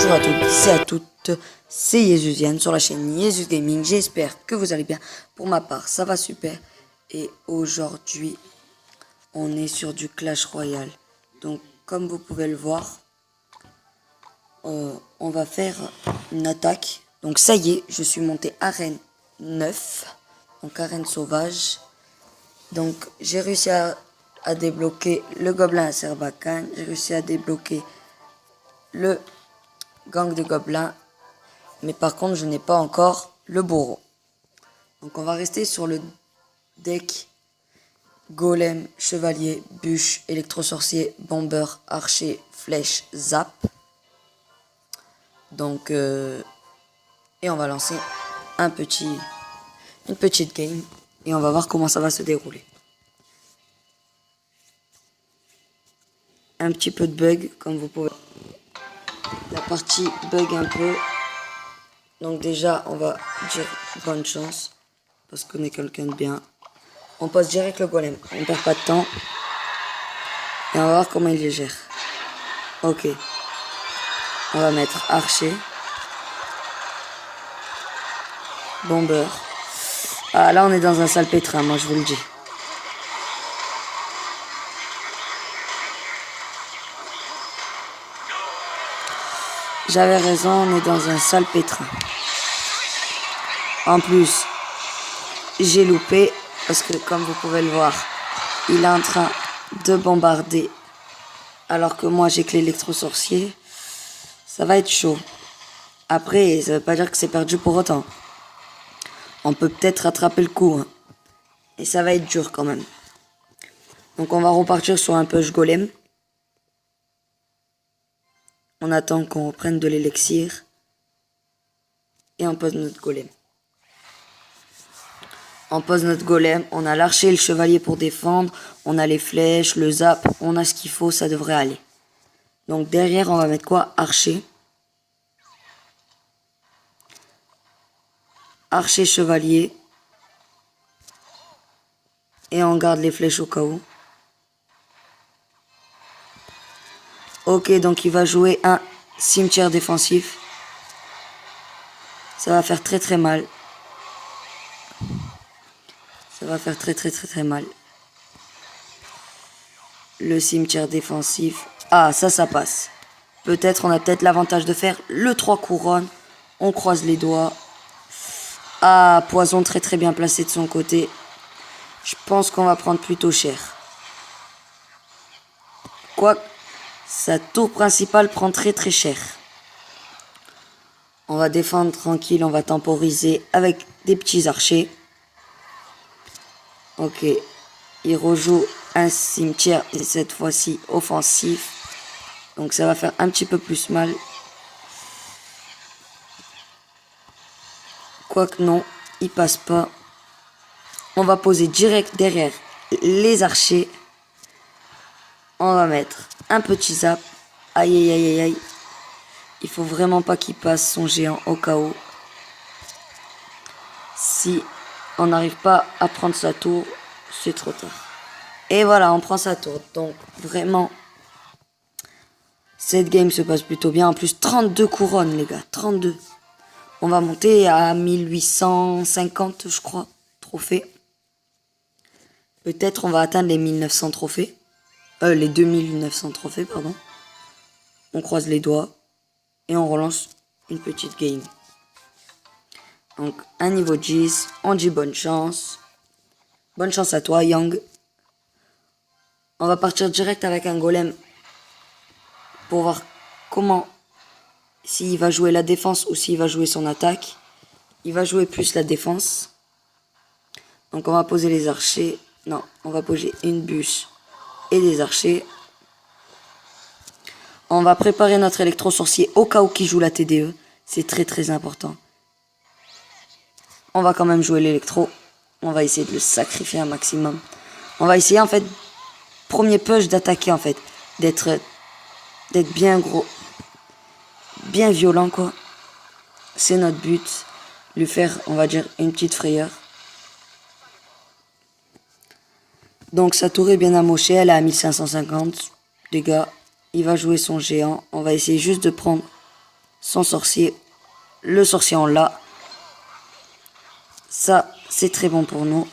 Bonjour à tous et à toutes, c'est Yezusian sur la chaîne Yezus Gaming. J'espère que vous allez bien. Pour ma part, ça va super. Et aujourd'hui, on est sur du Clash Royale. Donc, comme vous pouvez le voir, on va faire une attaque. Donc, ça y est, je suis monté arène 9, donc arène sauvage. Donc, j'ai réussi à débloquer le gobelin à Serbacane. J'ai réussi à débloquer le gang de gobelins, mais par contre je n'ai pas encore le bourreau. Donc on va rester sur le deck golem, chevalier, bûche, électro-sorcier, bomber, archer, flèche, zap. Donc et on va lancer une petite game et on va voir comment ça va se dérouler. Un petit peu de bug comme vous pouvez. La partie bug un peu. Donc déjà, on va dire bonne chance. Parce qu'on est quelqu'un de bien. On passe direct le golem. On perd pas de temps. Et on va voir comment il les gère. Ok. On va mettre archer. Bomber. Ah là, on est dans un sale pétrin, moi je vous le dis. J'avais raison, on est dans un sale pétrin. En plus, j'ai loupé parce que comme vous pouvez le voir, il est en train de bombarder. Alors que moi j'ai que l'électro-sorcier. Ça va être chaud. Après, ça veut pas dire que c'est perdu pour autant. On peut peut-être rattraper le coup. Hein. Et ça va être dur quand même. Donc on va repartir sur un push golem. On attend qu'on reprenne de l'élixir. Et on pose notre golem. On pose notre golem. On a l'archer et le chevalier pour défendre. On a les flèches, le zap. On a ce qu'il faut, ça devrait aller. Donc derrière, on va mettre quoi? Archer. Archer, chevalier. Et on garde les flèches au cas où. Ok, donc il va jouer un cimetière défensif. Ça va faire très mal. Ça va faire très mal. Le cimetière défensif. Ah, ça passe. Peut-être, on a peut-être l'avantage de faire le 3 couronnes. On croise les doigts. Ah, poison très bien placé de son côté. Je pense qu'on va prendre plutôt cher. Quoique, sa tour principale prend très cher. On va défendre tranquille, on va temporiser avec des petits archers. Ok, il rejoue un cimetière et cette fois-ci offensif. Donc ça va faire un petit peu plus mal. Quoique non, il passe pas. On va poser direct derrière les archers. On va mettre un petit zap. Aïe. Il faut vraiment pas qu'il passe son géant au cas où. Si on n'arrive pas à prendre sa tour, c'est trop tard. Et voilà, on prend sa tour. Donc vraiment, cette game se passe plutôt bien. En plus, 32 couronnes, les gars. 32. On va monter à 1850, je crois, trophées. Peut-être on va atteindre les 1900 trophées. Les 2900 trophées, pardon. On croise les doigts. Et on relance une petite game. Donc, un niveau 10. On dit bonne chance. Bonne chance à toi, Yang. On va partir direct avec un golem. Pour voir comment... S'il va jouer la défense ou s'il va jouer son attaque. Il va jouer plus la défense. Donc, on va poser les archers. Non, on va poser une bûche et des archers. On va préparer notre électro-sorcier au cas où il joue la TDE. C'est très important. On va quand même jouer l'électro. On va essayer de le sacrifier un maximum. On va essayer en fait, premier push d'attaquer en fait. D'être bien gros. Bien violent quoi. C'est notre but. Lui faire, on va dire, une petite frayeur. Donc sa tour est bien amochée. Elle est à 1550 dégâts. Il va jouer son géant. On va essayer juste de prendre son sorcier. Le sorcier on l'a. Ça, c'est très bon pour nous.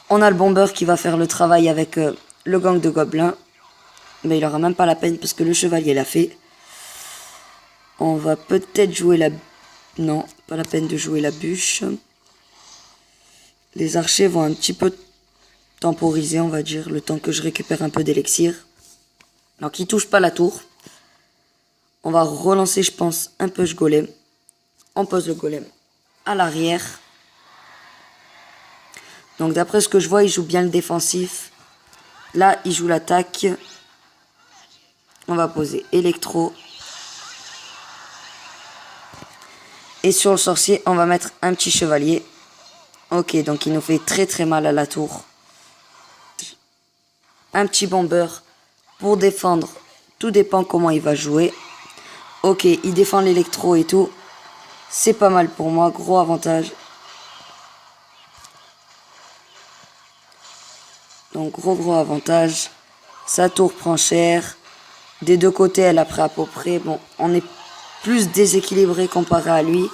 On a le bomber qui va faire le travail avec le gang de gobelins. Mais il aura même pas la peine parce que le chevalier l'a fait. On va peut-être jouer la... Non, pas la peine de jouer la bûche. Les archers vont un petit peu temporiser, on va dire, le temps que je récupère un peu d'élixir. Donc ils touchent pas la tour. On va relancer, je pense, un peu ce golem. On pose le golem à l'arrière. Donc d'après ce que je vois, il joue bien le défensif. Là, il joue l'attaque. On va poser électro. Et sur le sorcier, on va mettre un petit chevalier. Ok, donc il nous fait très très mal à la tour. Un petit bomber pour défendre. Tout dépend comment il va jouer. Ok, il défend l'électro et tout. C'est pas mal pour moi, gros avantage. Donc gros avantage. Sa tour prend cher. Des deux côtés, elle a pris à peu près. Bon, on est plus déséquilibré comparé à lui.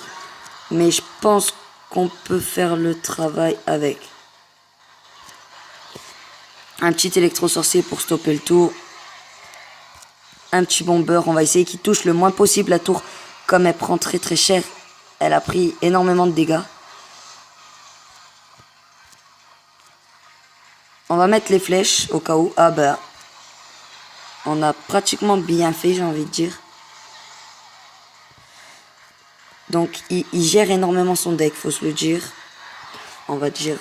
Mais je pense qu'on peut faire le travail avec. Un petit électro-sorcier pour stopper le tour. Un petit bomber. On va essayer qu'il touche le moins possible la tour. Comme elle prend très très cher. Elle a pris énormément de dégâts. On va mettre les flèches au cas où. Ah bah. On a pratiquement bien fait, j'ai envie de dire. Donc il gère énormément son deck, faut se le dire. On va dire.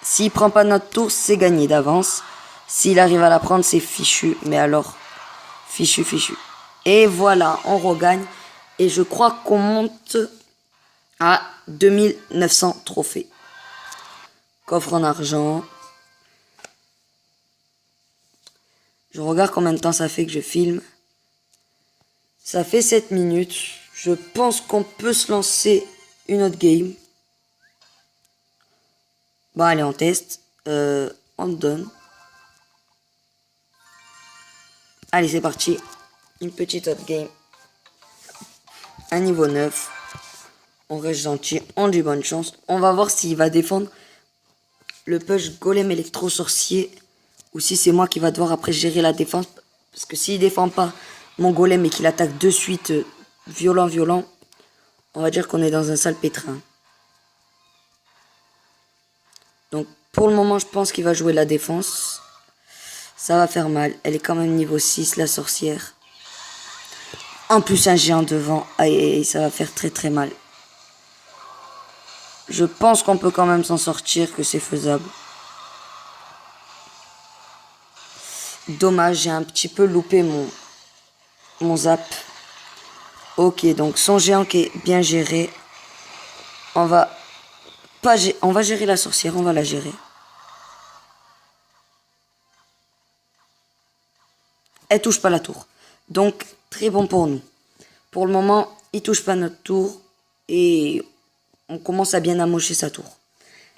S'il prend pas notre tour, c'est gagné d'avance. S'il arrive à la prendre, c'est fichu. Mais alors, fichu. Et voilà, on regagne. Et je crois qu'on monte à 2900 trophées. Coffre en argent. Je regarde combien de temps ça fait que je filme. Ça fait 7 minutes. Je pense qu'on peut se lancer une autre game. Bon, allez, on teste. On donne. Allez, c'est parti. Une petite autre game. Un niveau 9. On reste gentil. On dit bonne chance. On va voir s'il va défendre le push golem électro-sorcier. Ou si c'est moi qui va devoir après gérer la défense. Parce que s'il défend pas mon golem et qu'il attaque de suite violent, on va dire qu'on est dans un sale pétrin. Donc pour le moment, je pense qu'il va jouer la défense. Ça va faire mal. Elle est quand même niveau 6, la sorcière. En plus, un géant devant. Aïe, ça va faire très très mal. Je pense qu'on peut quand même s'en sortir, que c'est faisable. Dommage, j'ai un petit peu loupé mon zap. Ok, donc son géant qui est bien géré. On va gérer la sorcière, on va la gérer. Elle touche pas la tour. Donc, très bon pour nous. Pour le moment, il touche pas notre tour. Et on commence à bien amocher sa tour.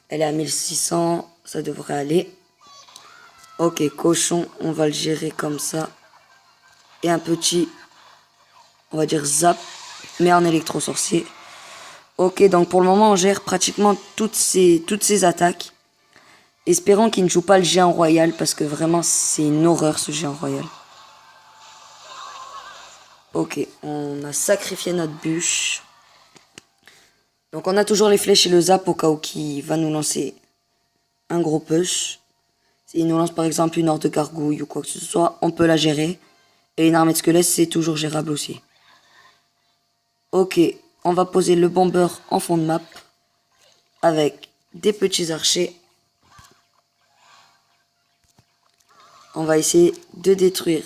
Elle est à 1600, ça devrait aller. Ok, cochon, on va le gérer comme ça. Et un petit, on va dire zap, mais en électro-sorcier. Ok, donc pour le moment, on gère pratiquement toutes ces attaques. Espérons qu'il ne joue pas le géant royal, parce que vraiment, c'est une horreur ce géant royal. Ok, on a sacrifié notre bûche. Donc on a toujours les flèches et le zap au cas où qui va nous lancer un gros push. S'il nous lance par exemple une horde de gargouilles ou quoi que ce soit, on peut la gérer. Et une armée de squelettes, c'est toujours gérable aussi. Ok, on va poser le bomber en fond de map. Avec des petits archers. On va essayer de détruire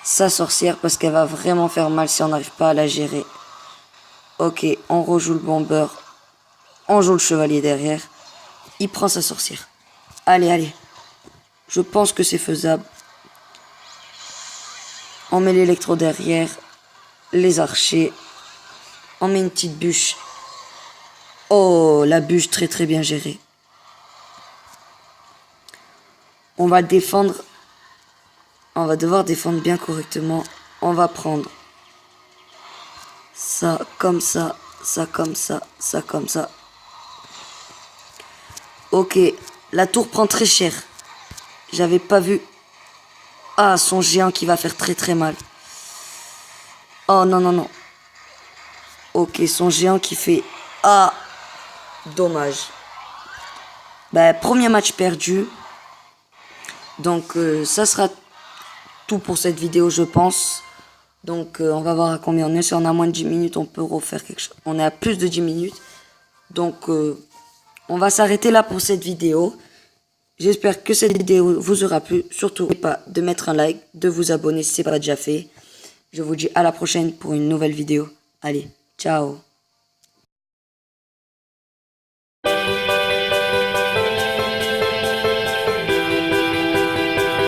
sa sorcière parce qu'elle va vraiment faire mal si on n'arrive pas à la gérer. Ok, on rejoue le bomber. On joue le chevalier derrière. Il prend sa sorcière. Allez. Je pense que c'est faisable. On met l'électro derrière. Les archers. On met une petite bûche. Oh, la bûche très très bien gérée. On va défendre On va devoir défendre bien correctement. On va prendre ça comme ça, ça comme ça, ça comme ça. Ok, la tour prend très cher. J'avais pas vu. Ah, son géant qui va faire très très mal. Oh non, non, non. Ok, son géant qui fait... Ah, dommage. Bah, premier match perdu. Donc, ça sera tout pour cette vidéo, je pense. Donc, on va voir à combien on est. Si on a moins de 10 minutes, on peut refaire quelque chose. On est à plus de 10 minutes. Donc, on va s'arrêter là pour cette vidéo. J'espère que cette vidéo vous aura plu. Surtout, n'oubliez pas de mettre un like, de vous abonner si ce n'est pas déjà fait. Je vous dis à la prochaine pour une nouvelle vidéo. Allez, ciao!